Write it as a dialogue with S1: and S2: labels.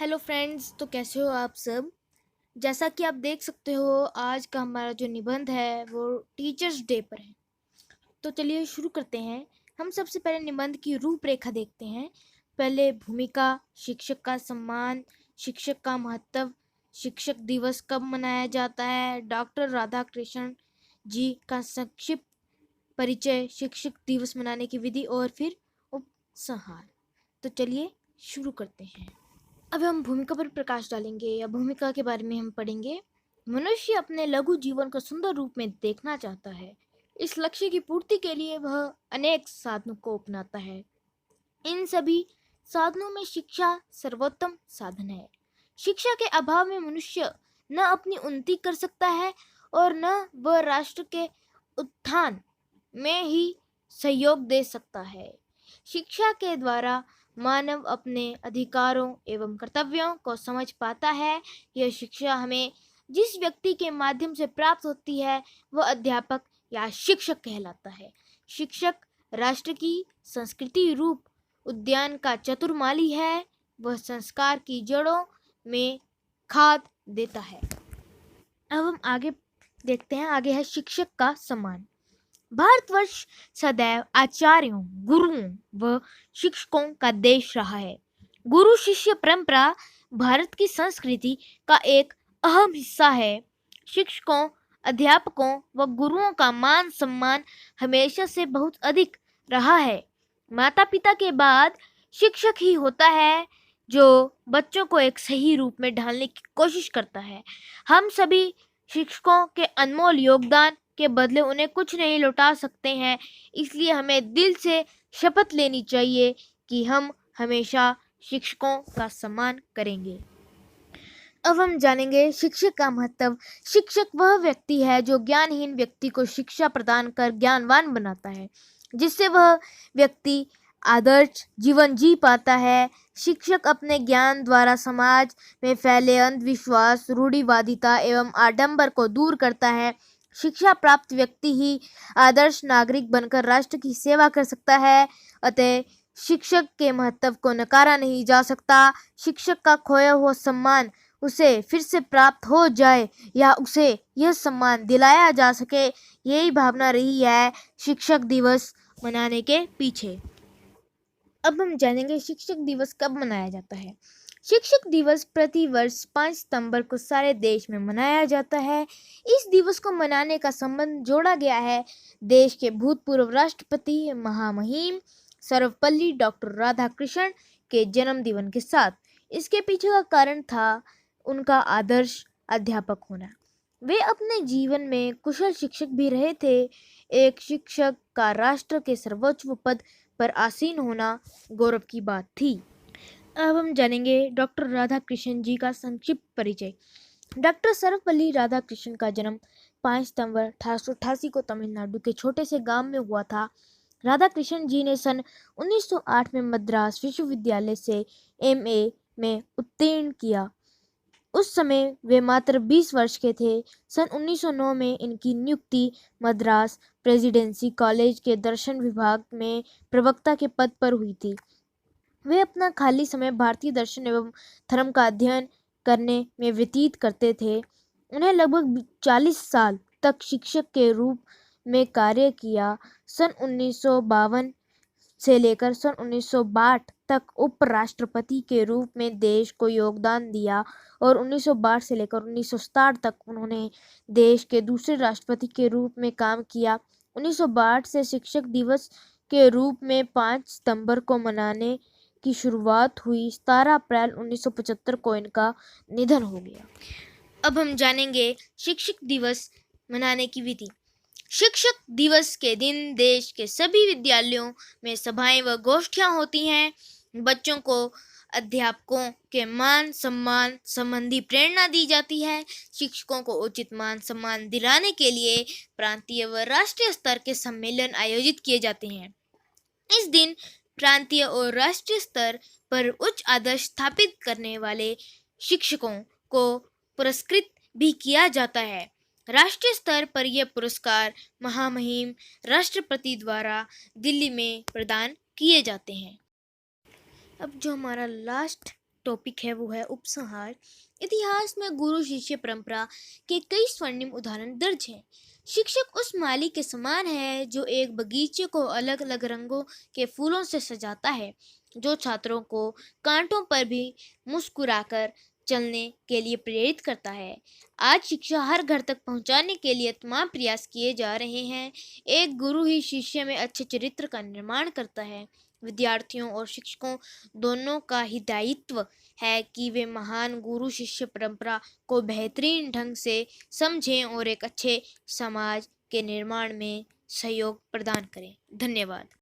S1: Hello friends, तो कैसे हो आप सब। जैसा कि आप देख सकते हो, आज का हमारा जो निबंध है वो टीचर्स डे पर है। तो चलिए शुरू करते हैं। हम सबसे पहले निबंध की रूपरेखा देखते हैं। पहले भूमिका, शिक्षक का सम्मान, शिक्षक का महत्व, शिक्षक दिवस कब मनाया जाता है, डॉक्टर राधाकृष्णन जी का संक्षिप्त परिचय, शिक्षक दिवस मनाने की विधि और फिर उपसंहार। तो चलिए शुरू करते हैं। अब हम भूमिका पर प्रकाश डालेंगे या भूमिका के बारे में हम पढ़ेंगे। मनुष्य अपने लघु जीवन को सुंदर रूप में देखना चाहता है। इस लक्ष्य की पूर्ति के लिए वह अनेक साधनों को अपनाता है। इन सभी साधनों में शिक्षा सर्वोत्तम साधन है। शिक्षा के अभाव में मनुष्य न अपनी उन्नति कर सकता है और न वह राष्ट्र के उत्थान में ही सहयोग दे सकता है। शिक्षा के द्वारा मानव अपने अधिकारों एवं कर्तव्यों को समझ पाता है। यह शिक्षा हमें जिस व्यक्ति के माध्यम से प्राप्त होती है वह अध्यापक या शिक्षक कहलाता है। शिक्षक राष्ट्र की संस्कृति रूप उद्यान का चतुर्माली है। वह संस्कार की जड़ों में खाद देता है। अब हम आगे देखते हैं। आगे है शिक्षक का सम्मान। भारतवर्ष सदैव आचार्यों, गुरुओं व शिक्षकों का देश रहा है। गुरु शिष्य परंपरा भारत की संस्कृति का एक अहम हिस्सा है। शिक्षकों, अध्यापकों व गुरुओं का मान सम्मान हमेशा से बहुत अधिक रहा है। माता पिता के बाद शिक्षक ही होता है जो बच्चों को एक सही रूप में ढालने की कोशिश करता है। हम सभी शिक्षकों के अनमोल योगदान के बदले उन्हें कुछ नहीं लौटा सकते हैं। इसलिए हमें दिल से शपथ लेनी चाहिए कि हम हमेशा शिक्षकों का सम्मान करेंगे। अब हम जानेंगे शिक्षक का महत्व। शिक्षक वह व्यक्ति है जो ज्ञानहीन व्यक्ति को शिक्षा प्रदान कर ज्ञानवान बनाता है, जिससे वह व्यक्ति आदर्श जीवन जी पाता है। शिक्षक अपने ज्ञान द्वारा समाज में फैले अंधविश्वास, रूढ़िवादिता एवं आडंबर को दूर करता है। शिक्षा प्राप्त व्यक्ति ही आदर्श नागरिक बनकर राष्ट्र की सेवा कर सकता है। अतः शिक्षक के महत्व को नकारा नहीं जा सकता। शिक्षक का खोया हुआ सम्मान उसे फिर से प्राप्त हो जाए या उसे यह सम्मान दिलाया जा सके, यही भावना रही है शिक्षक दिवस मनाने के पीछे। अब हम जानेंगे शिक्षक दिवस कब मनाया जाता है। शिक्षक दिवस प्रति वर्ष 5 सितंबर को सारे देश में मनाया जाता है। इस दिवस को मनाने का संबंध जोड़ा गया है देश के भूतपूर्व राष्ट्रपति महामहिम सर्वपल्ली डॉक्टर राधाकृष्णन के जन्म दिवस के साथ। इसके पीछे का कारण था उनका आदर्श अध्यापक होना। वे अपने जीवन में कुशल शिक्षक भी रहे थे। एक शिक्षक का राष्ट्र के सर्वोच्च पद पर आसीन होना गौरव की बात थी। अब हम जानेंगे डॉक्टर राधाकृष्णन जी का संक्षिप्त परिचय। डॉक्टर सर्वपल्ली राधाकृष्णन का जन्म 5 सितंबर 1888 को तमिलनाडु के छोटे से गांव में हुआ था। राधाकृष्णन जी ने सन 1908 में मद्रास विश्वविद्यालय से एमए में उत्तीर्ण किया। उस समय वे मात्र 20 वर्ष के थे। सन 1909 में इनकी नियुक्ति मद्रास प्रेसिडेंसी कॉलेज के दर्शन विभाग में प्रवक्ता के पद पर हुई थी। वे अपना खाली समय भारतीय दर्शन एवं धर्म का अध्ययन करने में व्यतीत करते थे। उन्हें लगभग 40 साल तक शिक्षक के रूप में कार्य किया। सन 1952 से लेकर सन 1962 तक उपराष्ट्रपति के रूप में देश को योगदान दिया और 1962 से लेकर 1967 तक उन्होंने देश के दूसरे राष्ट्रपति के रूप में काम किया। 1962 से शिक्षक दिवस के रूप में 5 सितंबर को मनाने की शुरुआत हुई। 17 अप्रैल 1975 को इनका निधन हो गया। अब हम जानेंगे शिक्षक दिवस मनाने की विधि। शिक्षक दिवस के दिन देश के सभी विद्यालयों में सभाएं व गोष्ठियां होती हैं। बच्चों को अध्यापकों के मान सम्मान संबंधी प्रेरणा दी जाती है। शिक्षकों को उचित मान सम्मान दिलाने के लिए प्रांतीय व राष्ट्रीय स्तर के सम्मेलन आयोजित किए जाते हैं। इस दिन प्रांतीय और राष्ट्रीय स्तर पर उच्च आदर्श स्थापित करने वाले शिक्षकों को पुरस्कृत भी किया जाता है। राष्ट्रीय स्तर पर यह पुरस्कार महामहिम राष्ट्रपति द्वारा दिल्ली में प्रदान किए जाते हैं। अब जो हमारा लास्ट टॉपिक है वो है उपसंहार। इतिहास में गुरु शिष्य परंपरा के कई स्वर्णिम उदाहरण दर्ज हैं। शिक्षक उस माली के समान है जो एक बगीचे को अलग अलग रंगों के फूलों से सजाता है, जो छात्रों को कांटों पर भी मुस्कुराकर चलने के लिए प्रेरित करता है। आज शिक्षा हर घर तक पहुंचाने के लिए तमाम प्रयास किए जा रहे हैं। एक गुरु ही शिष्य में अच्छे चरित्र का निर्माण करता है। विद्यार्थियों और शिक्षकों दोनों का ही दायित्व है कि वे महान गुरु शिष्य परंपरा को बेहतरीन ढंग से समझें और एक अच्छे समाज के निर्माण में सहयोग प्रदान करें। धन्यवाद।